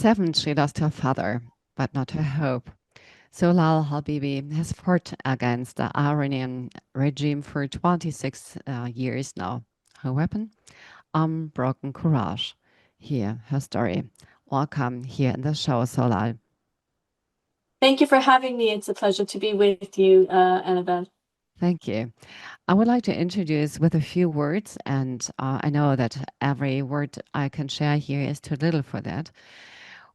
7, she lost her father, but not her hope. Zolal Habibi has fought against the Iranian regime for 26 years now. Her weapon? Unbroken courage. Here, her story. Welcome here in the show, Zolal. Thank you for having me. It's a pleasure to be with you, Annabelle. Thank you. I would like to introduce with a few words, and I know that every word I can share here is too little for that.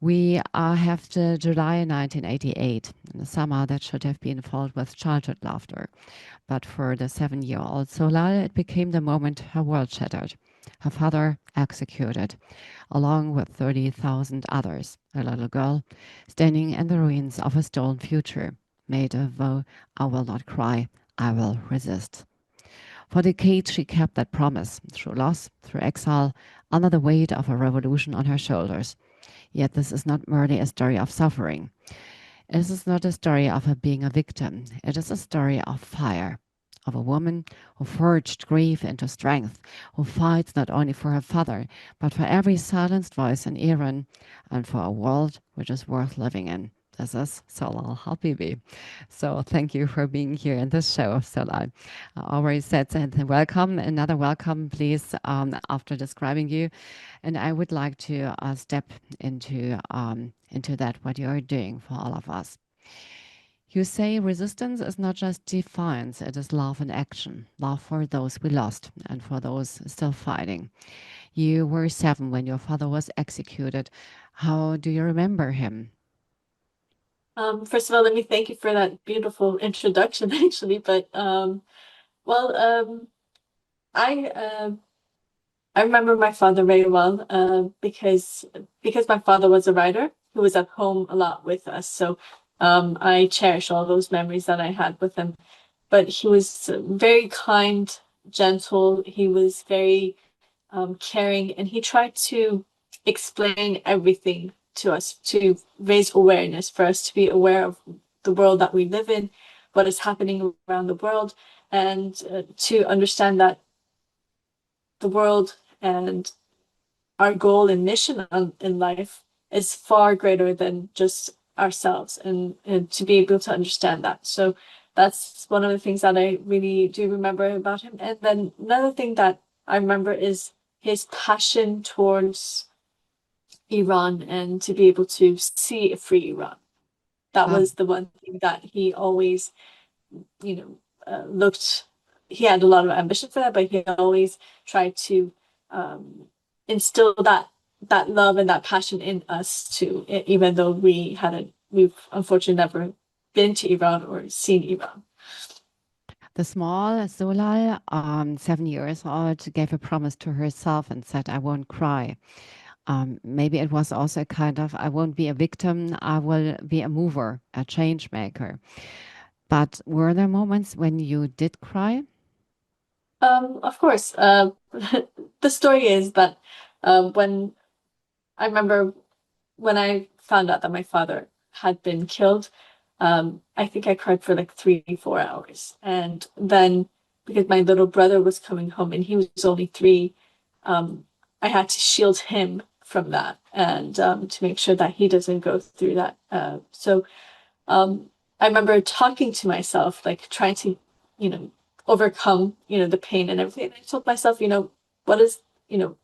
We have the July 1988, the summer that should have been filled with childhood laughter. But for the 7-year-old Solal, it became the moment her world shattered. Her father executed, along with 30,000 others. A little girl standing in the ruins of a stolen future made a vow: I will not cry, I will resist. For decades, she kept that promise through loss, through exile, under the weight of a revolution on her shoulders. Yet this is not merely a story of suffering. It is not a story of her being a victim. It is a story of fire, of a woman who forged grief into strength, who fights not only for her father, but for every silenced voice in Iran and for a world which is worth living in. This is Zolal Habibi. So thank you for being here in this show, Zolal. I already said welcome, another welcome, please, after describing you. And I would like to step into that, what you are doing for all of us. You say resistance is not just defiance, it is love in action, love for those we lost and for those still fighting. You were 7 when your father was executed. How do you remember him? First of all, let me thank you for that beautiful introduction, actually. Well, I I remember my father very well because my father was a writer who was at home a lot with us. So I cherish all those memories that I had with him. But he was very kind, gentle. He was very caring, and he tried to explain everything to us to raise awareness for us to be aware of the world that we live in, what is happening around the world, and to understand that the world and our goal and mission in life is far greater than just ourselves, and to be able to understand that. So that's one of the things that I really do remember about him. And then another thing that I remember is his passion towards Iran and to be able to see a free Iran. That Um, was the one thing that he always, looked. He had a lot of ambition for that, but he always tried to um, instill that love and that passion in us too. Even though we've unfortunately never been to Iran or seen Iran. the small Solal, 7 years old, gave a promise to herself and said, I won't cry. Maybe it was also a kind of, I won't be a victim, I will be a mover, a change maker. But were there moments when you did cry? Of course. The story is that when I remember when I found out that my father had been killed, I think I cried for like 3, 4 hours. And then because my little brother was coming home and he was only 3, um, I had to shield him from that and to make sure that he doesn't go through that. So I remember talking to myself, like trying to, you know, overcome, the pain and everything. And I told myself, what is, you know,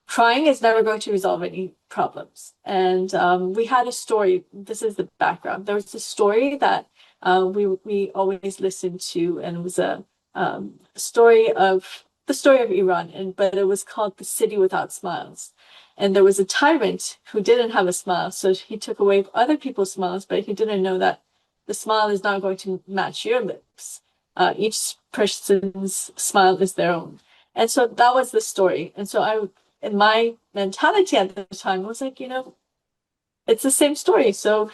crying is never going to resolve any problems. And we had a story. This is the background. There was a story that we always listened to, and it was a story of the story of Iran, and but it was called The City Without Smiles. And there was a tyrant who didn't have a smile, so he took away other people's smiles, but he didn't know that the smile is not going to match your lips. Each person's smile is their own. And so that was the story. And so and my mentality at the time was like, it's the same story. So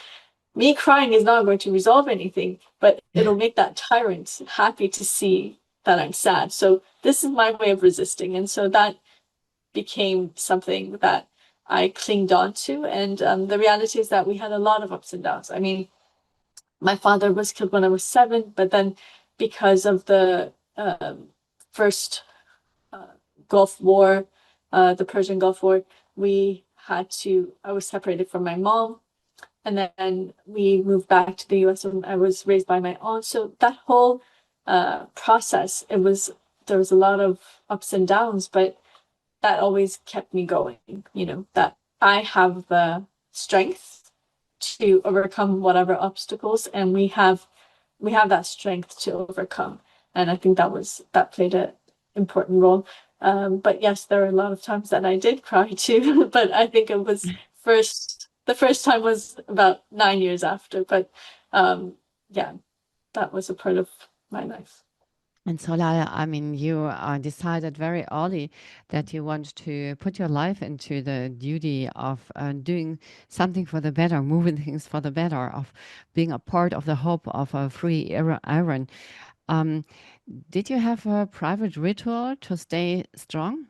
me crying is not going to resolve anything, but it'll make that tyrant happy to see that I'm sad. So this is my way of resisting. And so that became something that I clinged on to. And the reality is that we had a lot of ups and downs. I mean, my father was killed when I was 7, but then because of the first uh, Gulf War, the Persian Gulf War, we I was separated from my mom, and then we moved back to the US, and I was raised by my aunt. So that whole process, there was a lot of ups and downs, but that always kept me going, that I have the strength to overcome whatever obstacles, and we have that strength to overcome. And I think that played an important role. But yes, there were a lot of times that I did cry too, but I think it was the first time was about 9 years after, but yeah, that was a part of my life. And Solal, I mean, you decided very early that you want to put your life into the duty of doing something for the better, moving things for the better, of being a part of the hope of a free Iran. Um, did you have a private ritual to stay strong?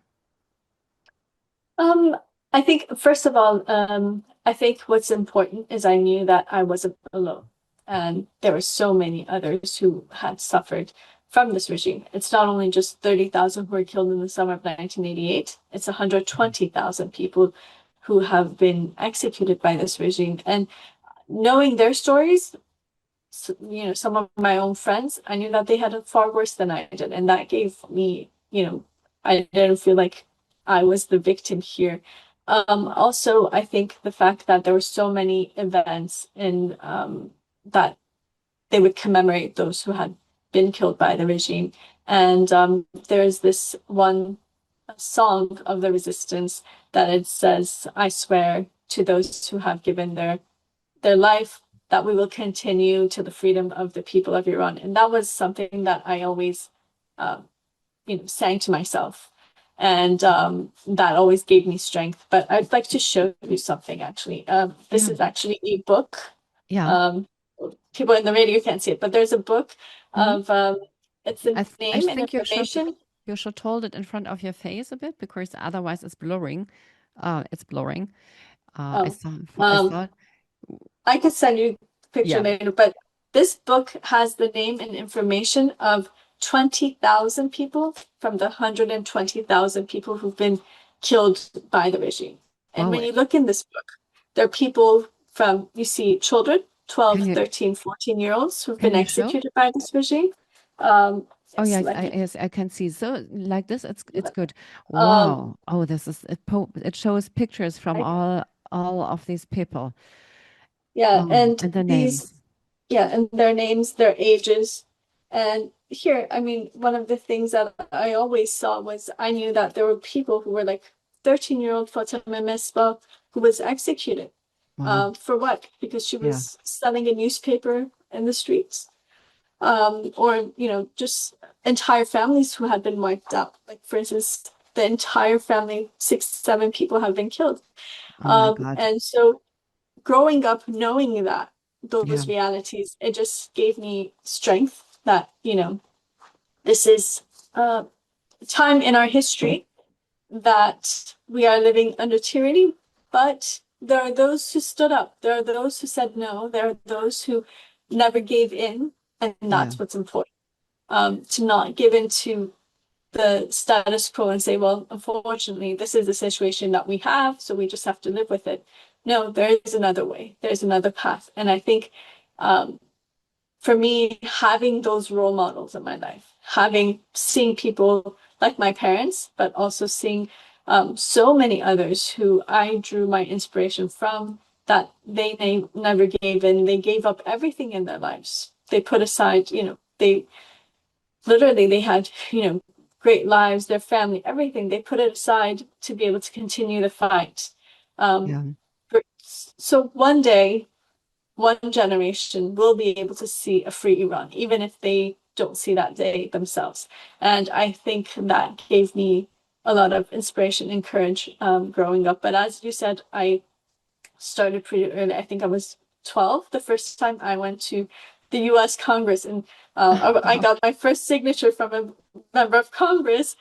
Um, I think first of all, I think what's important is I knew that I wasn't alone, and there were so many others who had suffered from this regime. It's not only just 30,000 who were killed in the summer of 1988, it's 120,000 people who have been executed by this regime. And knowing their stories, some of my own friends, I knew that they had it far worse than I did. And that gave me, I didn't feel like I was the victim here. Also, I think the fact that there were so many events in that they would commemorate those who had been killed by the regime. And there's this one song of the resistance that it says, "I swear to those who have given their life that we will continue to the freedom of the people of Iran." And that was something that I always, sang to myself. And that always gave me strength. But I'd like to show you something, actually. This Yeah, is actually a book. yeah. Um, People in the radio can't see it, but there's a book Mhm. of, it's the I name and think information. you should hold it in front of your face a bit because otherwise it's blurring. It's blurring. Oh, I um, thought, I could send you a picture yeah. later, but this book has the name and information of 20,000 people from the 120,000 people who've been killed by the regime. And Wow. when you look in this book, there are people you see children, Can 12, you 13, 14-year-olds who've can been you show? executed by this regime. Oh Yes, yes, let me. yes, I can see. So like this, it's good. Um, Wow. Oh, this is it shows pictures from I, all of these people. yeah, Oh, and and the these names. Yeah, and their names, their ages. And here, I mean, one of the things that I always saw was I knew that there were people who were like 13-year-old Fatima Mesbah who was executed. Wow. For what? Because she Yeah. was selling a newspaper in the streets. Or, just entire families who had been wiped out. Like, for instance, the entire family, 6, 7 people have been killed. Oh my God. And so growing up knowing that Yeah. those realities, it just gave me strength that, this is a time in our history that we are living under tyranny, but there are those who stood up. There are those who said no. There are those who never gave in. And Yeah. that's what's important. To not give in to the status quo and say, well, unfortunately, this is the situation that we have, so we just have to live with it. No, there is another way. There's another path. And I think um, for me, having those role models in my life, seeing people like my parents, but also seeing so many others who I drew my inspiration from, that they never gave in. They gave up everything in their lives. They put aside, they had, great lives, their family, everything. They put it aside to be able to continue the fight. Um, Yeah. so one day, one generation will be able to see a free Iran, even if they don't see that day themselves. And I think that gave me a lot of inspiration and courage growing up. But as you said, I started pretty early. I think I was 12 the first time I went to the US Congress, and I Wow. got my first signature from a member of Congress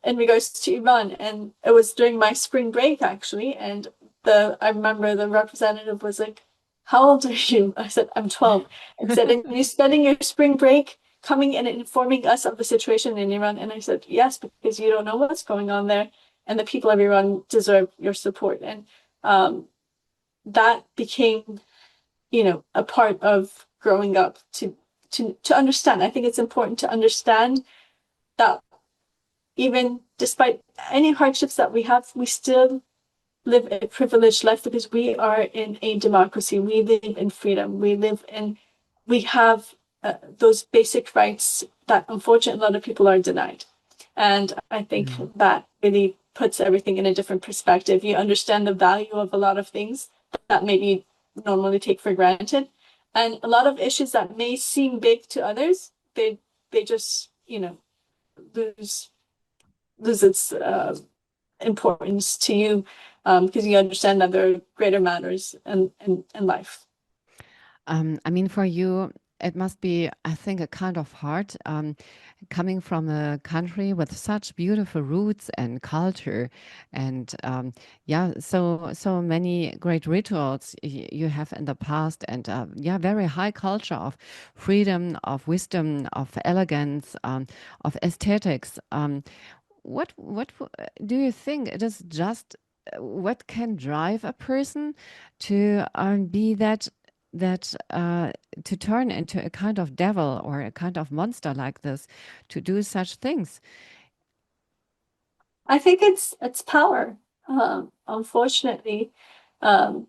in regards to Iran. And it was during my spring break, actually. And I remember the representative was like, "How old are you?" I said, "I'm 12." And said, "And you're spending your spring break coming and informing us of the situation in Iran?" And I said, "Yes, because you don't know what's going on there." and the people of Iran deserve your support. And that became, a part of growing up to understand. I think it's important to understand that even despite any hardships that we have, we still live a privileged life because we are in a democracy. We live in freedom. We have those basic rights that unfortunately a lot of people are denied. And I think that really puts everything in a different perspective. You understand the value of a lot of things that maybe you normally take for granted. And a lot of issues that may seem big to others, they just, lose its importance to you because you understand that there are greater matters in life. I mean, for you, it must be, I think, a kind of hard coming from a country with such beautiful roots and culture, and yeah, so many great rituals you have in the past, and yeah, very high culture of freedom, of wisdom, of elegance, of aesthetics. What do you think it is just what can drive a person to be that to turn into a kind of devil or a kind of monster like this, to do such things? I think it's power. Unfortunately, um,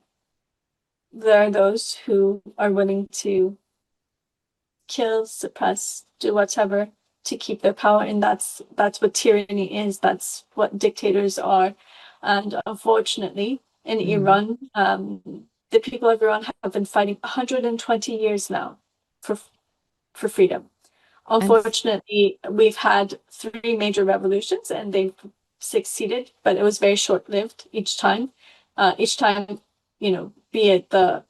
there are those who are willing to kill, suppress, do whatever to keep their power, and that's what tyranny is. That's what dictators are, and unfortunately, in Mm. Iran, the people of Iran have been fighting 120 years now for for freedom. And Unfortunately, we've had three major revolutions and they've succeeded, but it was very short-lived each time. Each time, be it the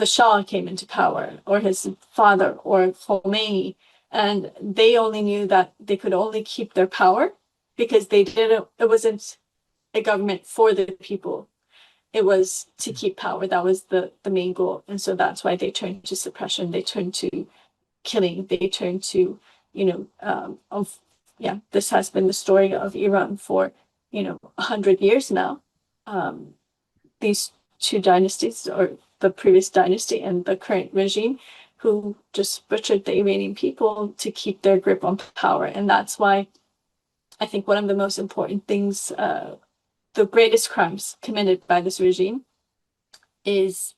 Shah came into power or his father or Khomeini, and they only knew that they could only keep their power because it wasn't a government for the people. It was to keep power. That was the main goal. And so that's why they turned to suppression. They turned to killing. They turned to, yeah, this has been the story of Iran for, 100 years now. Um, these two dynasties, or the previous dynasty and the current regime, who just butchered the Iranian people to keep their grip on power. And that's why I think one of the most important things, the greatest crimes committed by this regime is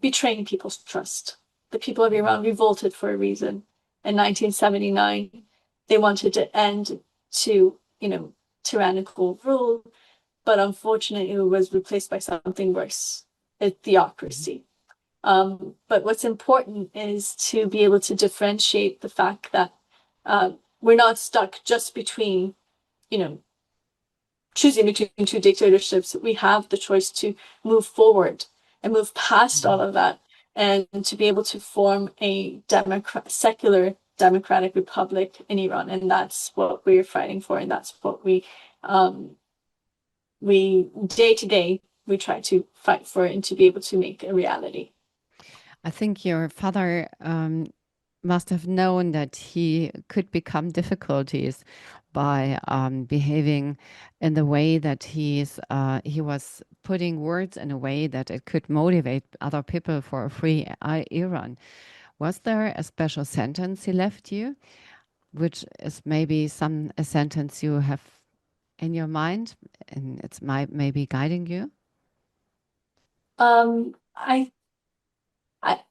betraying people's trust. The people of Iran revolted for a reason. In 1979, they wanted to end to, tyrannical rule, but unfortunately it was replaced by something worse, a theocracy. But what's important is to be able to differentiate the fact that we're not stuck just between, you know, choosing between two dictatorships. We have the choice to move forward and move past all of that and to be able to form a secular democratic republic in Iran. And that's what we're fighting for. And that's what we day to day, we try to fight for and to be able to make a reality. I think your father must have known that he could become difficulties by behaving in the way that he was putting words in a way that it could motivate other people for a free Iran. Was there a special sentence he left you, which is maybe a sentence you have in your mind and it's maybe guiding you? Um, I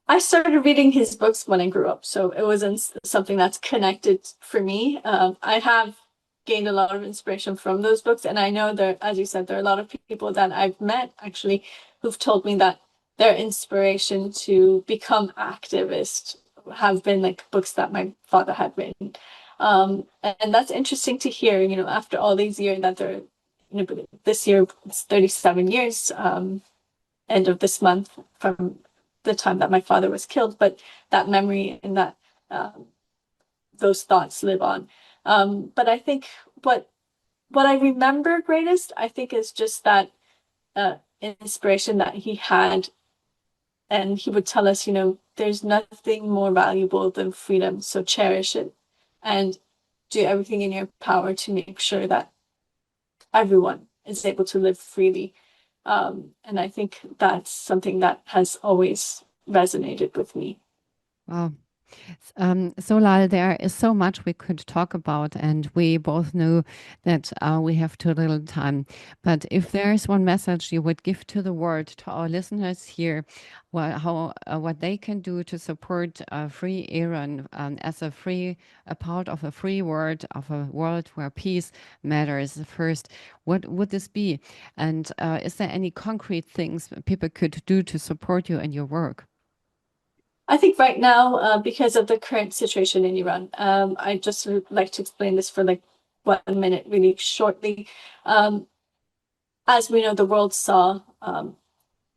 I started reading his books when I grew up, so it wasn't something that's connected for me. I have gained a lot of inspiration from those books, and I know there, as you said, there are a lot of people that I've met actually who've told me that their inspiration to become activists have been like books that my father had written. And that's interesting to hear, after all these years that they're, this year it's 37 years, end of this month from the time that my father was killed, but that memory and that those thoughts live on. But I think what I remember greatest, I think, is just that inspiration that he had, and he would tell us, there's nothing more valuable than freedom, so cherish it and do everything in your power to make sure that everyone is able to live freely. And I think that's something that has always resonated with me. Wow. Zolal, there is so much we could talk about, and we both know that we have too little time. But if there is one message you would give to the world, to our listeners here, what they can do to support free Iran as a part of a free world, of a world where peace matters first, what would this be? And is there any concrete things people could do to support you in your work? I think right now, because of the current situation in Iran, I just would like to explain this for like 1 minute really shortly. Um, as we know, the world saw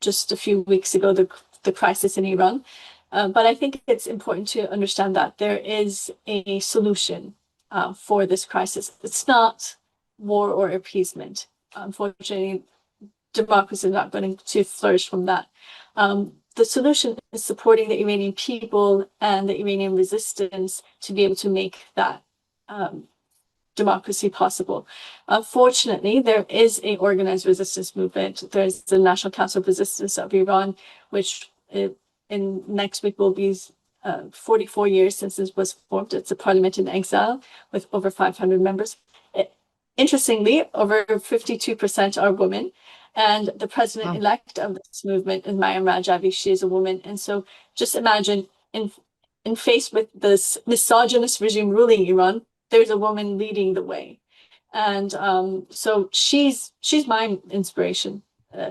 just a few weeks ago the crisis in Iran. But I think it's important to understand that there is a solution for this crisis. It's not war or appeasement. Unfortunately, democracy is not going to flourish from that. The solution is supporting the Iranian people and the Iranian resistance to be able to make that democracy possible. Unfortunately, there is a organized resistance movement. There's the National Council of Resistance of Iran, which in next week will be 44 years since it was formed. It's a parliament in exile with over 500 members. Interestingly, over 52% are women. And the president-elect of this movement is Maryam Rajavi. She is a woman. And so just imagine in faced with this misogynist regime ruling Iran, there's a woman leading the way. And so she's my inspiration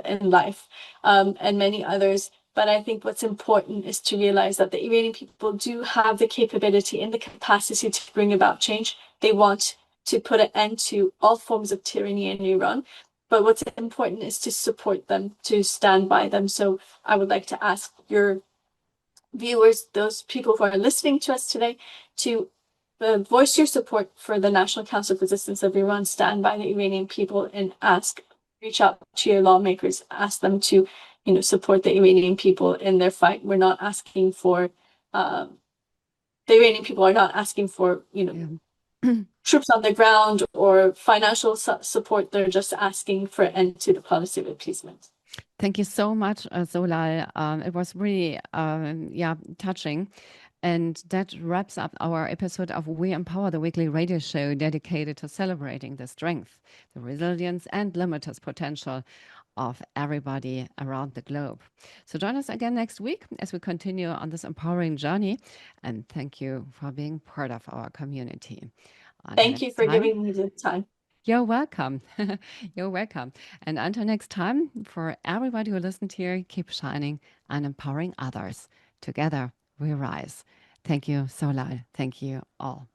in life, and many others. But I think what's important is to realize that the Iranian people do have the capability and the capacity to bring about change. They want to put an end to all forms of tyranny in Iran. But what's important is to support them, to stand by them. So I would like to ask your viewers, those people who are listening to us today, to voice your support for the National Council of Resistance of Iran, stand by the Iranian people, and reach out to your lawmakers, ask them to, support the Iranian people in their fight. We're not asking for, the Iranian people are not asking for, troops on the ground or financial support. They're just asking for an end to the policy of appeasement. Thank you so much, Zolal. It was really, touching. And that wraps up our episode of We Empower, the weekly radio show dedicated to celebrating the strength, the resilience, and limitless potential of everybody around the globe. So join us again next week as we continue on this empowering journey. And thank you for being part of our community. Thank you for giving me the time. You're welcome. You're welcome. And until next time, for everybody who listened here, keep shining and empowering others. Together we rise. Thank you, Zolal. Thank you all.